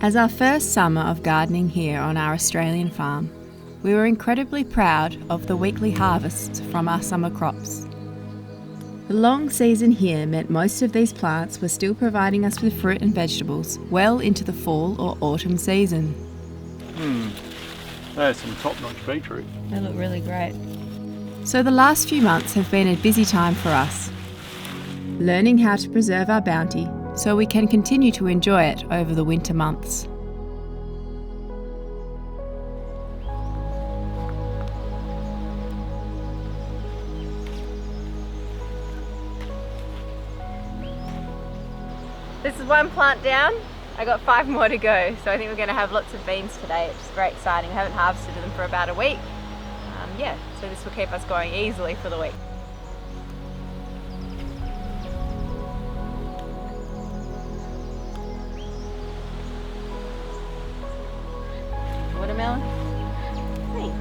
As our first summer of gardening here on our Australian farm, we were incredibly proud of the weekly harvests from our summer crops. The long season here meant most of these plants were still providing us with fruit and vegetables well into the fall or autumn season. There's some top-notch beetroot. They look really great. So the last few months have been a busy time for us, learning how to preserve our bounty so we can continue to enjoy it over the winter months. This is one plant down. I got 5 more to go, so I think we're going to have lots of beans today, which is very exciting. I haven't harvested them for about a week. So this will keep us going easily for the week. Watermelon? Thanks.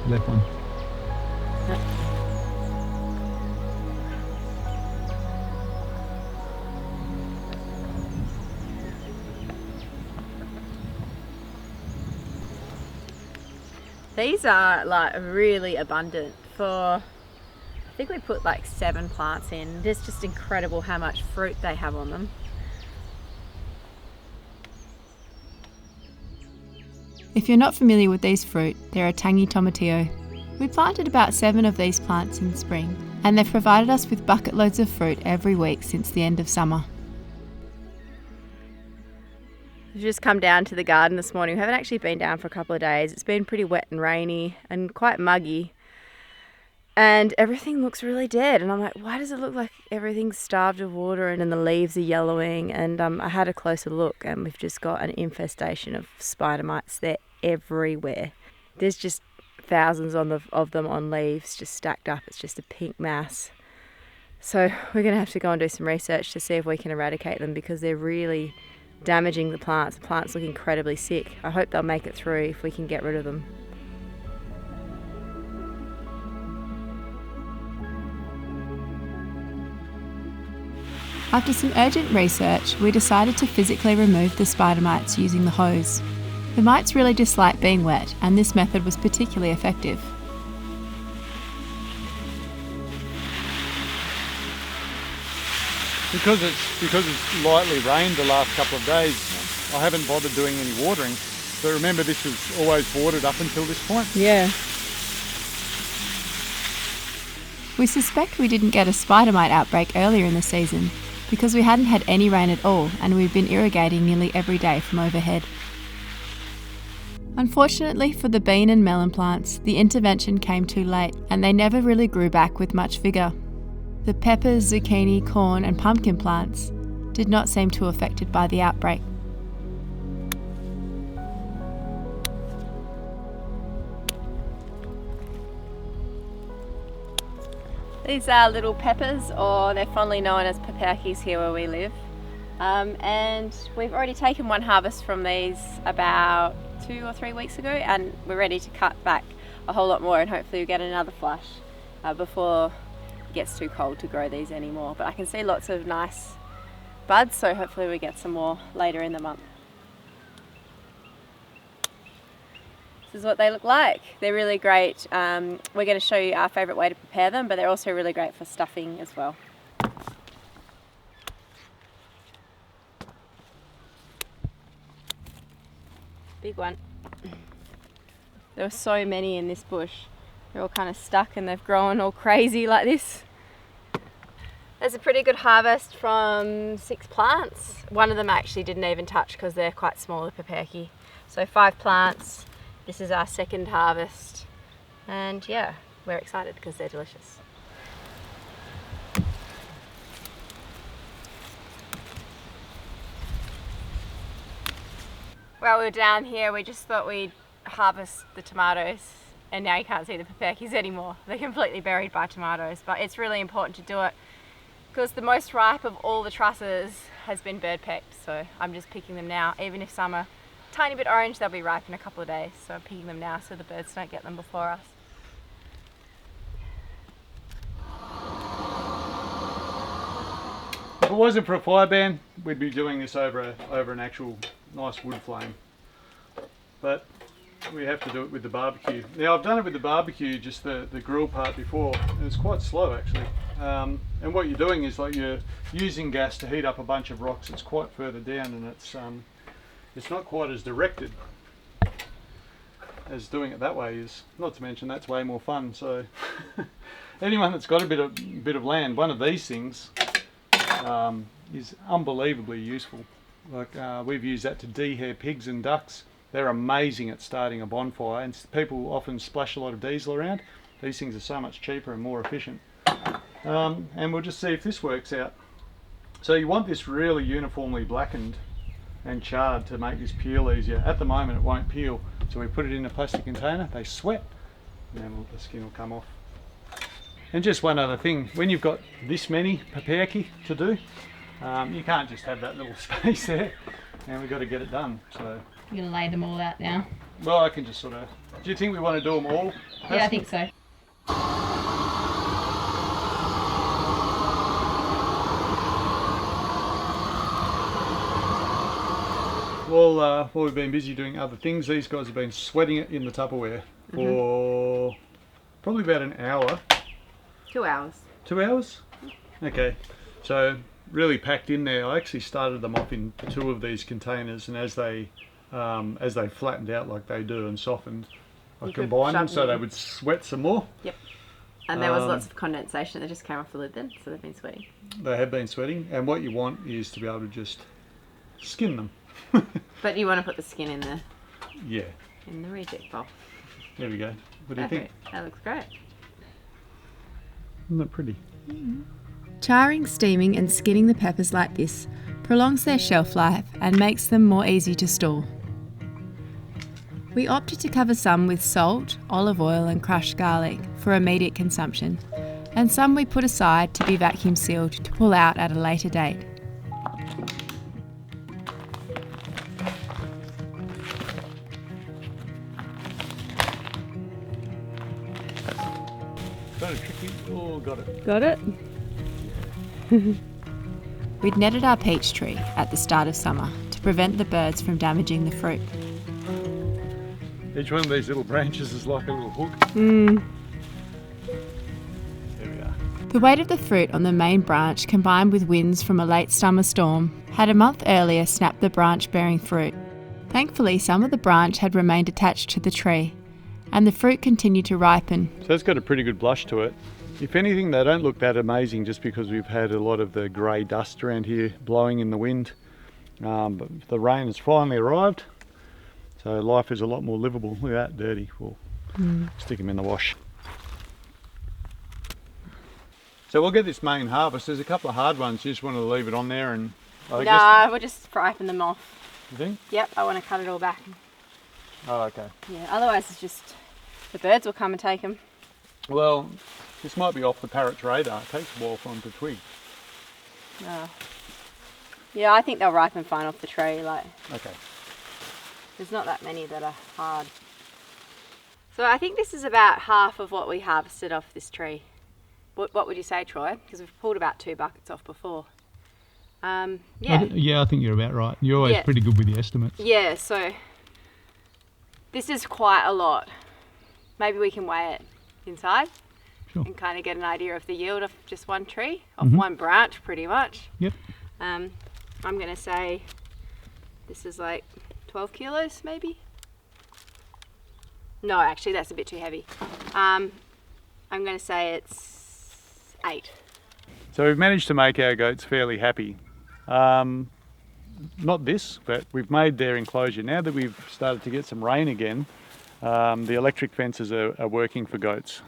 Left one. These are like really abundant for, I think we put like 7 plants in. It's just incredible how much fruit they have on them. If you're not familiar with these fruit, they're a tangy tomatillo. We planted about 7 of these plants in spring, and they've provided us with bucket loads of fruit every week since the end of summer. We've just come down to the garden this morning. We haven't actually been down for a couple of days. It's been pretty wet and rainy and quite muggy. And everything looks really dead. And I'm like, why does it look like everything's starved of water and the leaves are yellowing? And I had a closer look and we've just got an infestation of spider mites. They're everywhere. There's just thousands of them on leaves just stacked up. It's just a pink mass. So we're going to have to go and do some research to see if we can eradicate them because they're really damaging the plants. The plants look incredibly sick. I hope they'll make it through if we can get rid of them. After some urgent research, we decided to physically remove the spider mites using the hose. The mites really dislike being wet, and this method was particularly effective. Because it's lightly rained the last couple of days, I haven't bothered doing any watering. But remember, this was always watered up until this point. Yeah. We suspect we didn't get a spider mite outbreak earlier in the season because we hadn't had any rain at all and we'd been irrigating nearly every day from overhead. Unfortunately for the bean and melon plants, the intervention came too late and they never really grew back with much vigour. The peppers, zucchini, corn and pumpkin plants did not seem too affected by the outbreak. These are little peppers, or they're fondly known as paperkis here where we live. And we've already taken one harvest from these about 2 or 3 weeks ago, and we're ready to cut back a whole lot more and hopefully we'll get another flush before it gets too cold to grow these anymore. But I can see lots of nice buds, so hopefully we get some more later in the month. This is what they look like. They're really great. We're going to show you our favourite way to prepare them, but they're also really great for stuffing as well. Big one. There were so many in this bush. They're all kind of stuck and they've grown all crazy like this. There's a pretty good harvest from 6 plants. One of them I actually didn't even touch because they're quite small, the paperki. So 5 plants. This is our second harvest. And yeah, we're excited because they're delicious. While we were down here, we just thought we'd harvest the tomatoes, and now you can't see the paperkis anymore. They're completely buried by tomatoes, but it's really important to do it because the most ripe of all the trusses has been bird pecked, so I'm just picking them now. Even if some are a tiny bit orange, they'll be ripe in a couple of days, so I'm picking them now so the birds don't get them before us. If it wasn't for a fire ban, we'd be doing this over an actual nice wood flame. But we have to do it with the barbecue. Now I've done it with the barbecue, just the grill part before, and it's quite slow actually. And what you're doing is like you're using gas to heat up a bunch of rocks. It's quite further down, and it's not quite as directed as doing it that way is. Not to mention that's way more fun. So anyone that's got a bit of land, one of these things is unbelievably useful. Like we've used that to dehair pigs and ducks. They're amazing at starting a bonfire, and people often splash a lot of diesel around. These things are so much cheaper and more efficient. And we'll just see if this works out. So you want this really uniformly blackened and charred to make this peel easier. At the moment it won't peel, so we put it in a plastic container, they sweat, and then the skin will come off. And just one other thing, when you've got this many paperki to do, you can't just have that little space there, and we've got to get it done. So you're going to lay them all out now? Well, I can just sort of... Do you think we want to do them all? Yeah, I think so. Well, we've been busy doing other things. These guys have been sweating it in the Tupperware for probably about an hour. 2 hours. 2 hours? Okay. So really packed in there. I actually started them off in 2 of these containers, and as they flattened out like they do and softened, I combined them so they would sweat some more. Yep. And there was lots of condensation that just came off the lid then, so they've been sweating. They have been sweating, and what you want is to be able to just skin them. But you want to put the skin in the in the reject bowl. There we go. What do you think? That looks great. Isn't that pretty? Charring, steaming and skinning the peppers like this prolongs their shelf life and makes them more easy to store. We opted to cover some with salt, olive oil and crushed garlic for immediate consumption, and some we put aside to be vacuum sealed to pull out at a later date. Kind of tricky. Oh, got it. Got it? We'd netted our peach tree at the start of summer to prevent the birds from damaging the fruit. Each one of these little branches is like a little hook. There we are. The weight of the fruit on the main branch, combined with winds from a late summer storm, had a month earlier snapped the branch-bearing fruit. Thankfully, some of the branch had remained attached to the tree, and the fruit continued to ripen. So it's got a pretty good blush to it. If anything, they don't look that amazing just because we've had a lot of the grey dust around here blowing in the wind. But the rain has finally arrived, so life is a lot more livable. Look at that, dirty. We'll stick them in the wash. So we'll get this main harvest. There's a couple of hard ones. You just want to leave it on there, and no, we'll just ripen them off. You think? Yep, I want to cut it all back. Oh, okay. Yeah, otherwise it's just the birds will come and take them. Well, this might be off the parrot's radar. It takes a while for them to twig. Yeah, I think they'll ripen fine off the tree. Okay. There's not that many that are hard. So I think this is about half of what we harvested off this tree. What would you say, Troy? Because we've pulled about 2 buckets off before. Yeah, I think you're about right. You're always pretty good with the estimates. Yeah, so this is quite a lot. Maybe we can weigh it inside and kind of get an idea of the yield of just one tree, off one branch pretty much. Yep. I'm going to say this is like 12 kilos maybe. No, actually that's a bit too heavy. I'm going to say it's 8. So we've managed to make our goats fairly happy. Not this, but we've made their enclosure. Now that we've started to get some rain again, the electric fences are working for goats.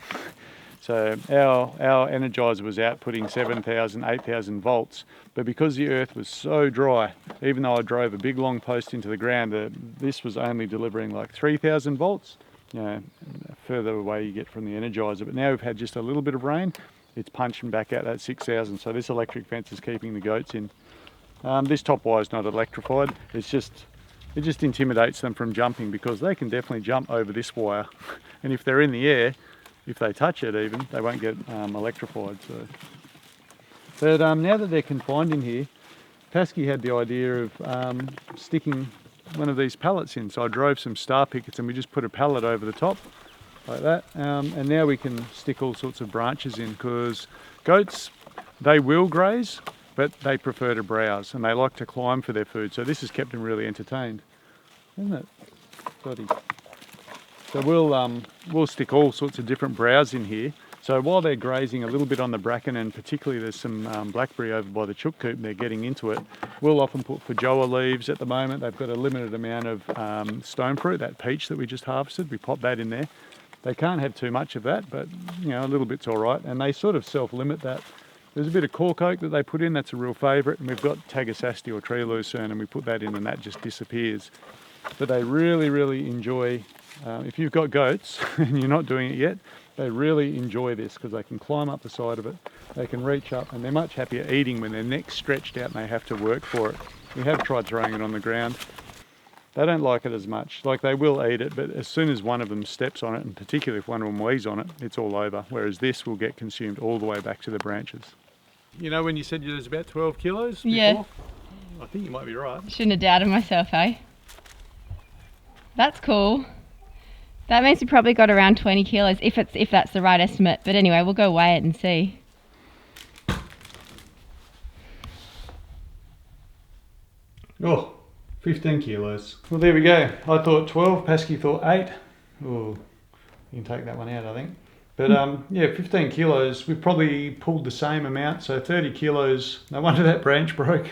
So our energizer was outputting 7,000, 8,000 volts, but because the earth was so dry, even though I drove a big long post into the ground, this was only delivering like 3,000 volts. You know, further away you get from the energizer, but now we've had just a little bit of rain, it's punching back out that 6,000, so this electric fence is keeping the goats in. This top wire is not electrified, it just intimidates them from jumping, because they can definitely jump over this wire, and if they're in the air, if they touch it even, they won't get electrified. So But now that they're confined in here, Pasky had the idea of sticking one of these pallets in. So I drove some star pickets and we just put a pallet over the top like that. And now we can stick all sorts of branches in, because goats, they will graze, but they prefer to browse and they like to climb for their food. So this has kept them really entertained, isn't it? Bloody. So we'll stick all sorts of different browse in here. So while they're grazing a little bit on the bracken, and particularly there's some blackberry over by the chook coop, they're getting into it, we'll often put feijoa leaves at the moment. They've got a limited amount of stone fruit, that peach that we just harvested. We pop that in there. They can't have too much of that, but you know, a little bit's all right. And they sort of self-limit that. There's a bit of cork oak that they put in, that's a real favourite. And we've got Tagasasti or tree lucerne, and we put that in and that just disappears. But they really, really enjoy, if you've got goats and you're not doing it yet, they really enjoy this because they can climb up the side of it, they can reach up, and they're much happier eating when their neck's stretched out and they have to work for it. We have tried throwing it on the ground. They don't like it as much. Like, they will eat it, but as soon as one of them steps on it, and particularly if one of them wheezes on it, it's all over. Whereas this will get consumed all the way back to the branches. You know when you said there's about 12 kilos before? Yeah. I think you might be right. Shouldn't have doubted myself, eh? That's cool. That means we probably got around 20 kilos, if that's the right estimate. But anyway, we'll go weigh it and see. Oh, 15 kilos. Well, there we go. I thought 12, Pasky thought 8. Oh, you can take that one out, I think. But yeah, 15 kilos. We've probably pulled the same amount, so 30 kilos. No wonder that branch broke.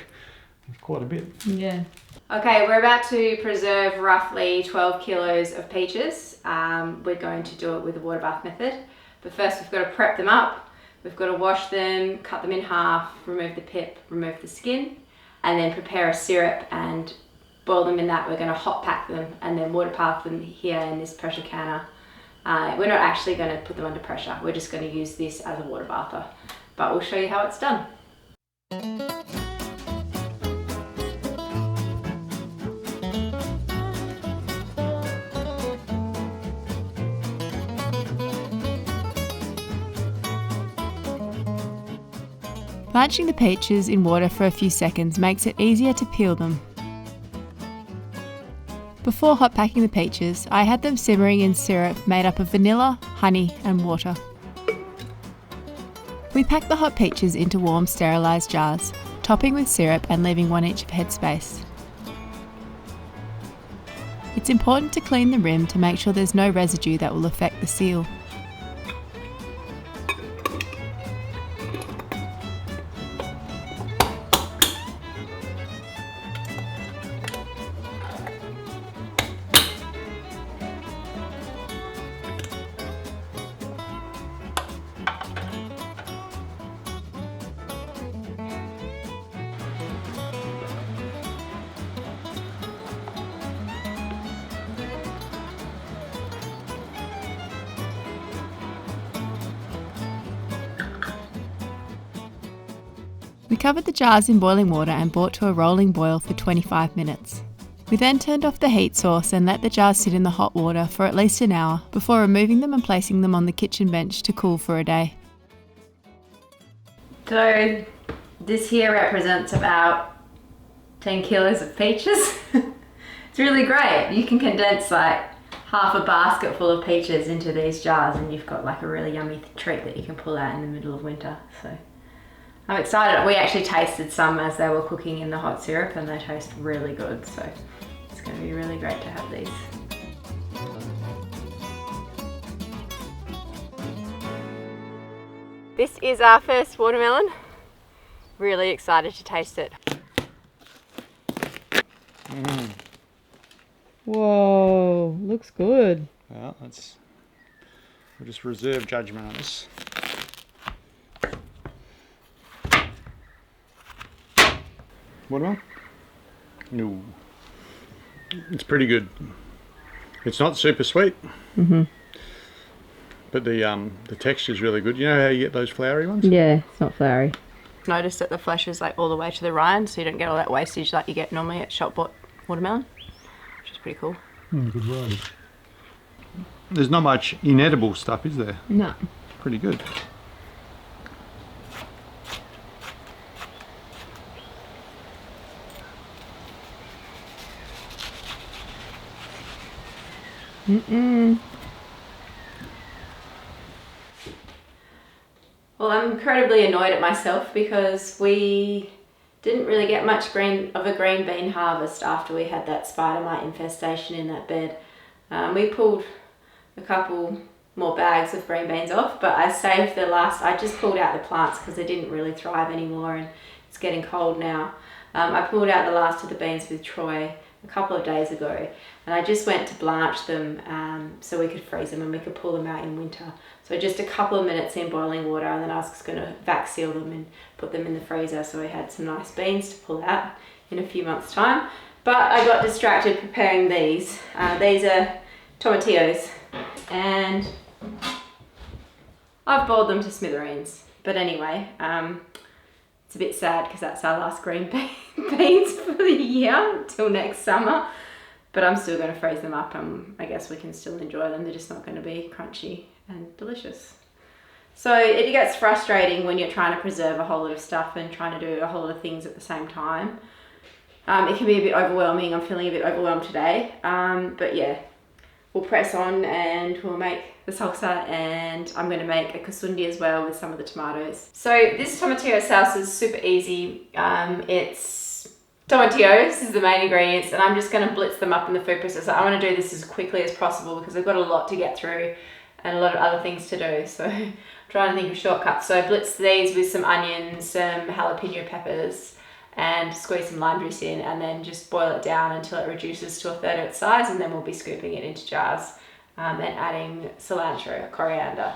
It's quite a bit. Yeah. Okay, we're about to preserve roughly 12 kilos of peaches. We're going to do it with the water bath method. But first we've got to prep them up. We've got to wash them, cut them in half, remove the pip, remove the skin, and then prepare a syrup and boil them in that. We're going to hot pack them and then water bath them here in this pressure canner. We're not actually going to put them under pressure. We're just going to use this as a water bather. But we'll show you how it's done. Blanching the peaches in water for a few seconds makes it easier to peel them. Before hot packing the peaches, I had them simmering in syrup made up of vanilla, honey and water. We packed the hot peaches into warm sterilised jars, topping with syrup and leaving 1 inch of headspace. It's important to clean the rim to make sure there's no residue that will affect the seal. We covered the jars in boiling water and brought to a rolling boil for 25 minutes. We then turned off the heat source and let the jars sit in the hot water for at least an hour before removing them and placing them on the kitchen bench to cool for a day. So this here represents about 10 kilos of peaches. It's really great. You can condense like half a basket full of peaches into these jars and you've got like a really yummy treat that you can pull out in the middle of winter. So I'm excited. We actually tasted some as they were cooking in the hot syrup and they taste really good. So it's going to be really great to have these. This is our first watermelon. Really excited to taste it. Whoa, looks good. Well, we'll just reserve judgment on this. Watermelon? No. It's pretty good. It's not super sweet. But the texture is really good. You know how you get those flowery ones? Yeah, it's not flowery. Notice that the flesh is like all the way to the rind, so you don't get all that wastage like you get normally at shop bought watermelon, which is pretty cool. Good variety. There's not much inedible stuff, is there? No. Pretty good. Well, I'm incredibly annoyed at myself because we didn't really get much green bean harvest after we had that spider mite infestation in that bed. We pulled a couple more bags of green beans off, but I saved the last. I just pulled out the plants because they didn't really thrive anymore, and it's getting cold now. I pulled out the last of the beans with Troy a couple of days ago, and I just went to blanch them so we could freeze them and we could pull them out in winter. So just a couple of minutes in boiling water, and then I was just going to vac seal them and put them in the freezer so we had some nice beans to pull out in a few months' time. But I got distracted preparing these. These are tomatillos, and I've boiled them to smithereens. But anyway, it's a bit sad because that's our last green beans for the year till next summer. But I'm still going to freeze them up, and I guess we can still enjoy them. They're just not going to be crunchy and delicious. So it gets frustrating when you're trying to preserve a whole lot of stuff and trying to do a whole lot of things at the same time. It can be a bit overwhelming. I'm feeling a bit overwhelmed today. But yeah, we'll press on and we'll make the salsa, and I'm going to make a Kasoundi as well with some of the tomatoes. So this tomatillo salsa is super easy. It's tomatillos is the main ingredients, and I'm just going to blitz them up in the food processor. I want to do this as quickly as possible because I've got a lot to get through and a lot of other things to do. So I'm trying to think of shortcuts. So I blitz these with some onions, some jalapeno peppers, and squeeze some lime juice in, and then just boil it down until it reduces to a third of its size, and then we'll be scooping it into jars and adding cilantro, coriander.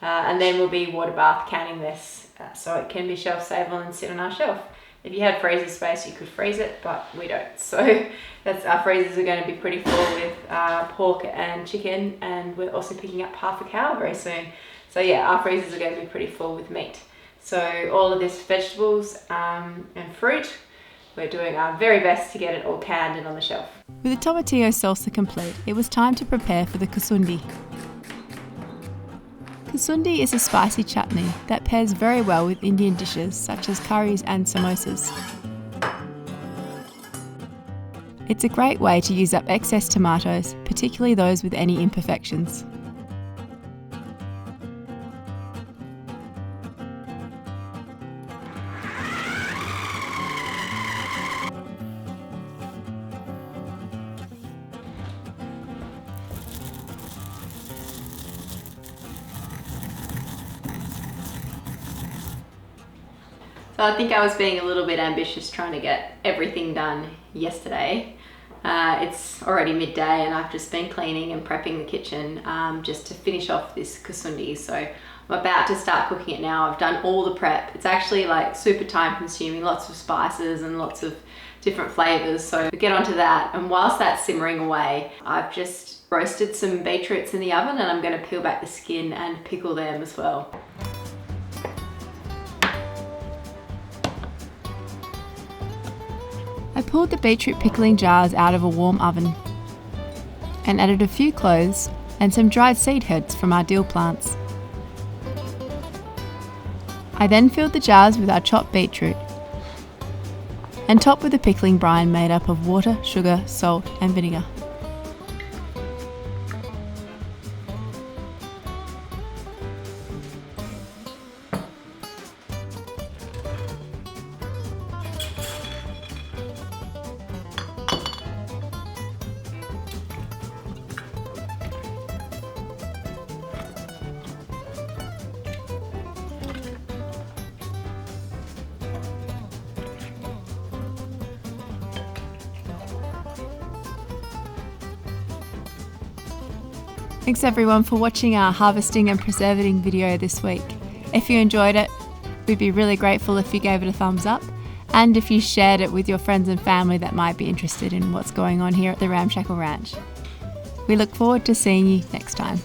And then we'll be water bath canning this so it can be shelf stable and sit on our shelf. If you had freezer space, you could freeze it, but we don't. So our freezers are going to be pretty full with pork and chicken, and we're also picking up half a cow very soon. So yeah, our freezers are going to be pretty full with meat. So all of this vegetables and fruit, we're doing our very best to get it all canned and on the shelf. With the tomatillo salsa complete, it was time to prepare for the Kasoundi. Kasoundi is a spicy chutney that pairs very well with Indian dishes such as curries and samosas. It's a great way to use up excess tomatoes, particularly those with any imperfections. So I think I was being a little bit ambitious trying to get everything done yesterday. It's already midday and I've just been cleaning and prepping the kitchen just to finish off this Kasoundi. So I'm about to start cooking it now. I've done all the prep. It's actually like super time consuming, lots of spices and lots of different flavors. So we get onto that, and whilst that's simmering away, I've just roasted some beetroots in the oven, and I'm going to peel back the skin and pickle them as well. I pulled the beetroot pickling jars out of a warm oven and added a few cloves and some dried seed heads from our dill plants. I then filled the jars with our chopped beetroot and topped with a pickling brine made up of water, sugar, salt and vinegar. Thanks everyone for watching our harvesting and preserving video this week. If you enjoyed it, we'd be really grateful if you gave it a thumbs up, and if you shared it with your friends and family that might be interested in what's going on here at the Ramshackle Ranch. We look forward to seeing you next time.